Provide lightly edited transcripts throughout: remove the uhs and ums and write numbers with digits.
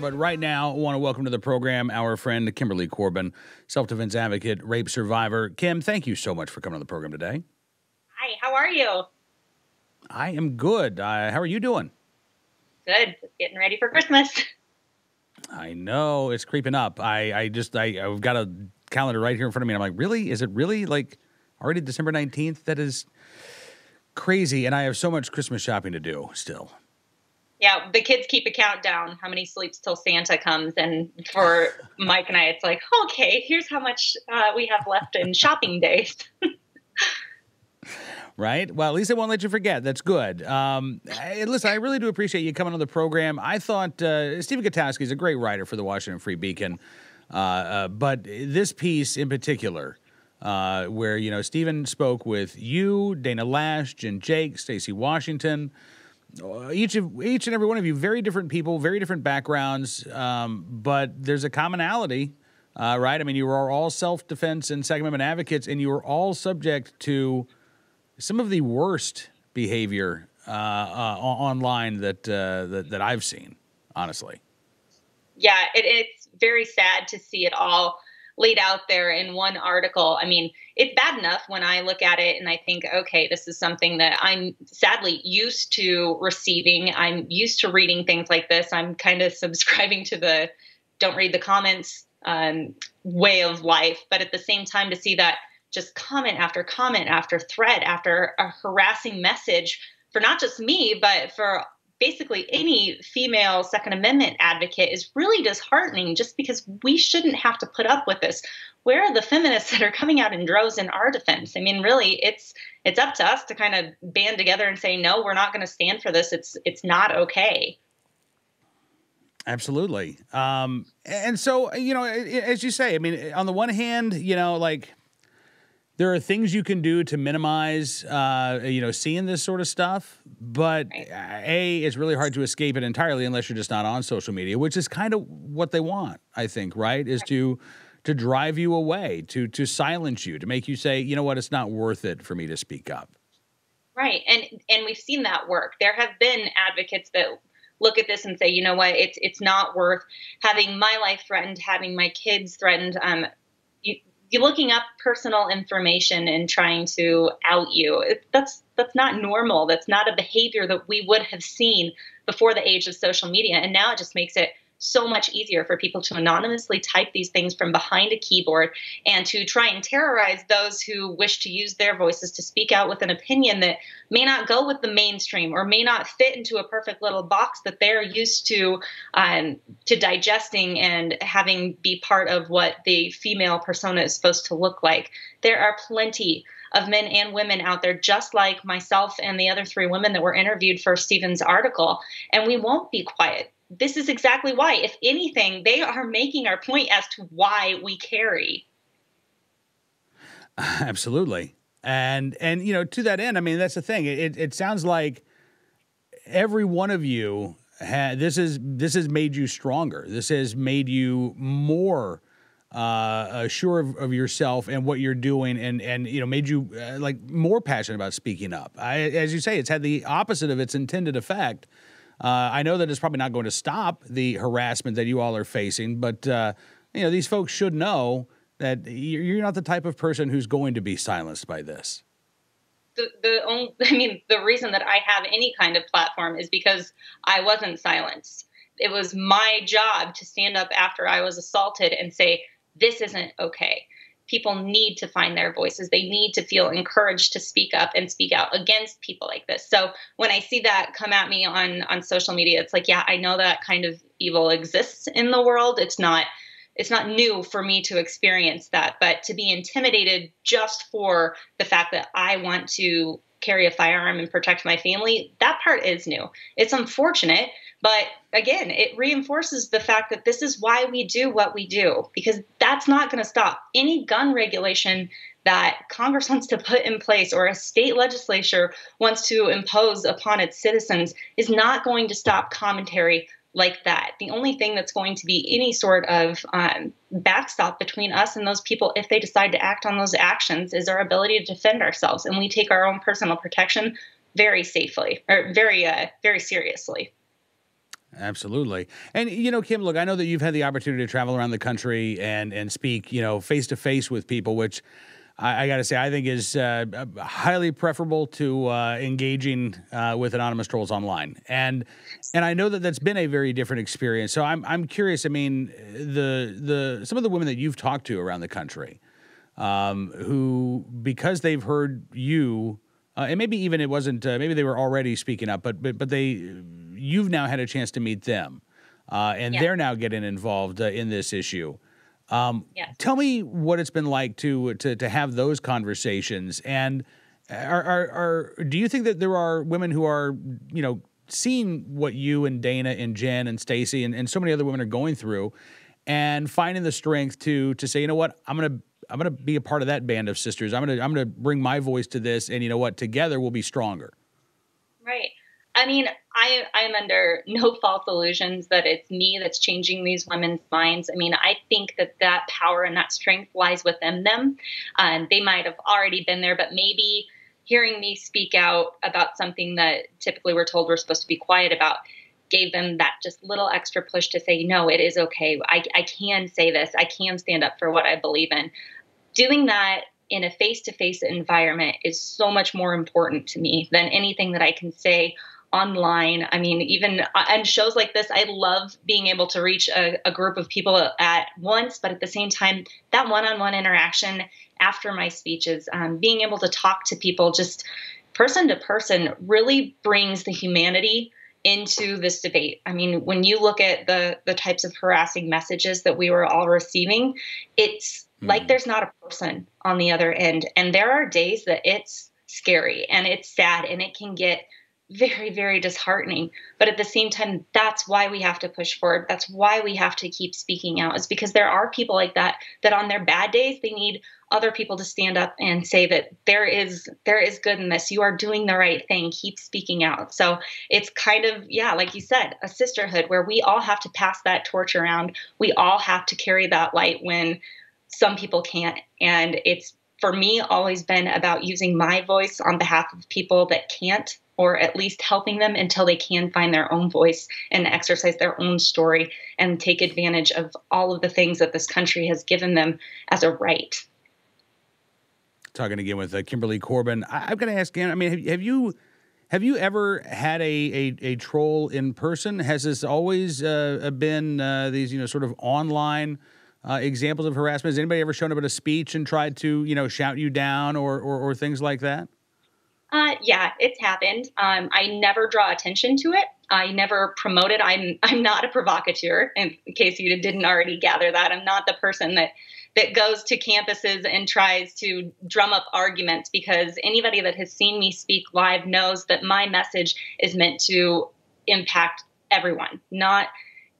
But right now, I want to welcome to the program our friend Kimberly Corban, self-defense advocate, rape survivor. Kim, thank you so much for coming on the program today. Hi, how are you? I am good. How are you doing? Good. Just getting ready for Christmas. I know it's creeping up. I've got a calendar right here in front of me. And I'm like, really? Is it really like already December 19th? That is crazy. And I have so much Christmas shopping to do still. Yeah, the kids keep a countdown, how many sleeps till Santa comes. And for Mike and I, it's like, okay, here's how much we have left in shopping days. Right? Well, at least I won't let you forget. That's good. Listen, I really do appreciate you coming on the program. I thought Stephen Gutowski is a great writer for the Washington Free Beacon. But this piece in particular, where, Stephen spoke with you, Dana Lash, Jen Jake, Stacey Washington, each and every one of you, very different people, very different backgrounds, but there's a commonality, right? I mean, you are all self-defense and Second Amendment advocates, and you are all subject to some of the worst behavior online that I've seen, honestly. Yeah, it's very sad to see it all laid out there in one article. I mean, it's bad enough when I look at it and I think, okay, this is something that I'm sadly used to receiving. I'm used to reading things like this. I'm kind of subscribing to the don't read the comments way of life. But at the same time, to see that just comment after thread after a harassing message for not just me, but for basically any female Second Amendment advocate is really disheartening, just because we shouldn't have to put up with this. Where are the feminists that are coming out in droves in our defense? I mean, really, it's up to us to kind of band together and say, no, we're not going to stand for this. It's not okay. Absolutely. And so, as you say, I mean, on the one hand, there are things you can do to minimize, seeing this sort of stuff. But A, it's really hard to escape it entirely unless you're just not on social media, which is kind of what they want, I think, right? Is to drive you away, to silence you, to make you say, you know what, it's not worth it for me to speak up. Right. And we've seen that work. There have been advocates that look at this and say, you know what, it's not worth having my life threatened, having my kids threatened. You're looking up personal information and trying to out you. That's not normal. That's not a behavior that we would have seen before the age of social media. And now it just makes it so much easier for people to anonymously type these things from behind a keyboard and to try and terrorize those who wish to use their voices to speak out with an opinion that may not go with the mainstream or may not fit into a perfect little box that they're used to digesting and having be part of what the female persona is supposed to look like. There are plenty of men and women out there, just like myself and the other 3 women that were interviewed for Stephen's article, and we won't be quiet. This is exactly why. If anything, they are making our point as to why we carry. Absolutely. And to that end, I mean, that's the thing. It sounds like every one of you this has made you stronger. This has made you more sure of yourself and what you're doing, and made you more passionate about speaking up. As you say, it's had the opposite of its intended effect. I know that it's probably not going to stop the harassment that you all are facing, but these folks should know that you're not the type of person who's going to be silenced by this. The reason that I have any kind of platform is because I wasn't silenced. It was my job to stand up after I was assaulted and say, this isn't okay. People need to find their voices. They need to feel encouraged to speak up and speak out against people like this. So when I see that come at me on social media, it's like, yeah, I know that kind of evil exists in the world. It's not new for me to experience that, but to be intimidated just for the fact that I want to carry a firearm and protect my family, that part is new. It's unfortunate, but again, it reinforces the fact that this is why we do what we do, because that's not going to stop. Any gun regulation that Congress wants to put in place or a state legislature wants to impose upon its citizens is not going to stop commentary like that. The only thing that's going to be any sort of backstop between us and those people, if they decide to act on those actions, is our ability to defend ourselves. And we take our own personal protection very safely, or very seriously. Absolutely. And, Kim, look, I know that you've had the opportunity to travel around the country and speak, face to face with people, which I got to say, I think is highly preferable to engaging with anonymous trolls online. And I know that that's been a very different experience. So I'm curious. I mean, some of the women that you've talked to around the country, who, because they've heard you, and maybe even it wasn't, maybe they were already speaking up, but you've now had a chance to meet them, and they're now getting involved in this issue. Tell me what it's been like to have those conversations, and do you think that there are women who are, seeing what you and Dana and Jen and Stacy and so many other women are going through, and finding the strength to say, you know what, I'm gonna be a part of that band of sisters. I'm gonna bring my voice to this, and you know what, together we'll be stronger. Right. I mean, I'm under no false illusions that it's me that's changing these women's minds. I mean, I think that power and that strength lies within them. They might have already been there, but maybe hearing me speak out about something that typically we're told we're supposed to be quiet about gave them that just little extra push to say, no, it is okay. I can say this. I can stand up for what I believe in. Doing that in a face-to-face environment is so much more important to me than anything that I can say online. I mean, even on shows like this, I love being able to reach a group of people at once, but at the same time, that one-on-one interaction after my speeches, being able to talk to people just person to person really brings the humanity into this debate. I mean, when you look at the types of harassing messages that we were all receiving, it's like there's not a person on the other end. And there are days that it's scary and it's sad and it can get very, very disheartening. But at the same time, that's why we have to push forward. That's why we have to keep speaking out, is because there are people like that on their bad days, they need other people to stand up and say that there is good in this. You are doing the right thing. Keep speaking out. So it's kind of, like you said, a sisterhood where we all have to pass that torch around. We all have to carry that light when some people can't. And it's, for me, always been about using my voice on behalf of people that can't, or at least helping them until they can find their own voice and exercise their own story and take advantage of all of the things that this country has given them as a right. Talking again with Kimberly Corban. I've got to ask again, I mean, have you ever had a troll in person? Has this always been these, sort of online examples of harassment? Has anybody ever shown up at a speech and tried to, shout you down or things like that? Yeah, it's happened. I never draw attention to it. I never promote it. I'm not a provocateur, in case you didn't already gather that. I'm not the person that goes to campuses and tries to drum up arguments, because anybody that has seen me speak live knows that my message is meant to impact everyone, not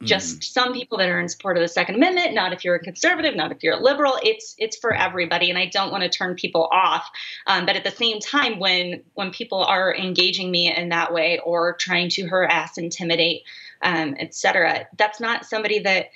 just some people that are in support of the Second Amendment, not if you're a conservative, not if you're a liberal. It's for everybody, and I don't want to turn people off. But at the same time, when people are engaging me in that way or trying to harass, intimidate, et cetera, that's not somebody that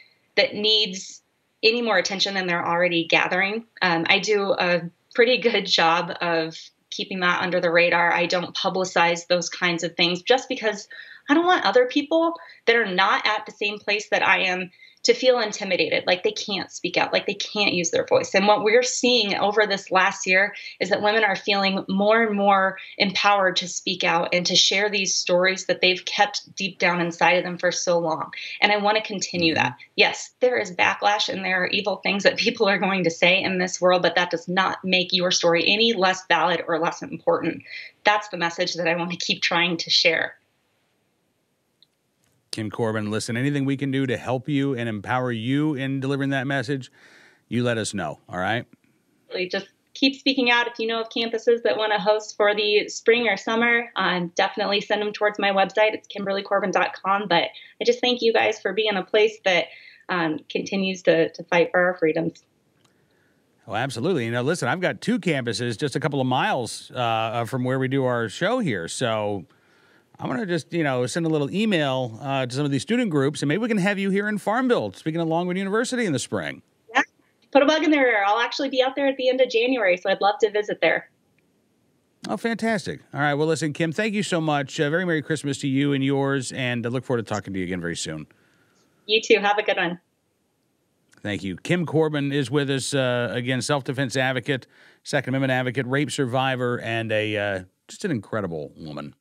needs any more attention than they're already gathering. I do a pretty good job of keeping that under the radar. I don't publicize those kinds of things just because I don't want other people that are not at the same place that I am to feel intimidated, like they can't speak out, like they can't use their voice. And what we're seeing over this last year is that women are feeling more and more empowered to speak out and to share these stories that they've kept deep down inside of them for so long. And I want to continue that. Yes, there is backlash and there are evil things that people are going to say in this world, but that does not make your story any less valid or less important. That's the message that I want to keep trying to share. Kim Corban, listen, anything we can do to help you and empower you in delivering that message, you let us know, all right? Just keep speaking out. If you know of campuses that want to host for the spring or summer, definitely send them towards my website. It's kimberlycorban.com. But I just thank you guys for being a place that continues to fight for our freedoms. Oh, absolutely. Listen, I've got 2 campuses just a couple of miles from where we do our show here, so I'm going to just, send a little email to some of these student groups, and maybe we can have you here in Farmville, speaking of Longwood University in the spring. Yeah, put a bug in their ear. I'll actually be out there at the end of January, so I'd love to visit there. Oh, fantastic. All right. Well, listen, Kim, thank you so much. Very Merry Christmas to you and yours, and I look forward to talking to you again very soon. You too. Have a good one. Thank you. Kim Corban is with us, again, self-defense advocate, Second Amendment advocate, rape survivor, and just an incredible woman.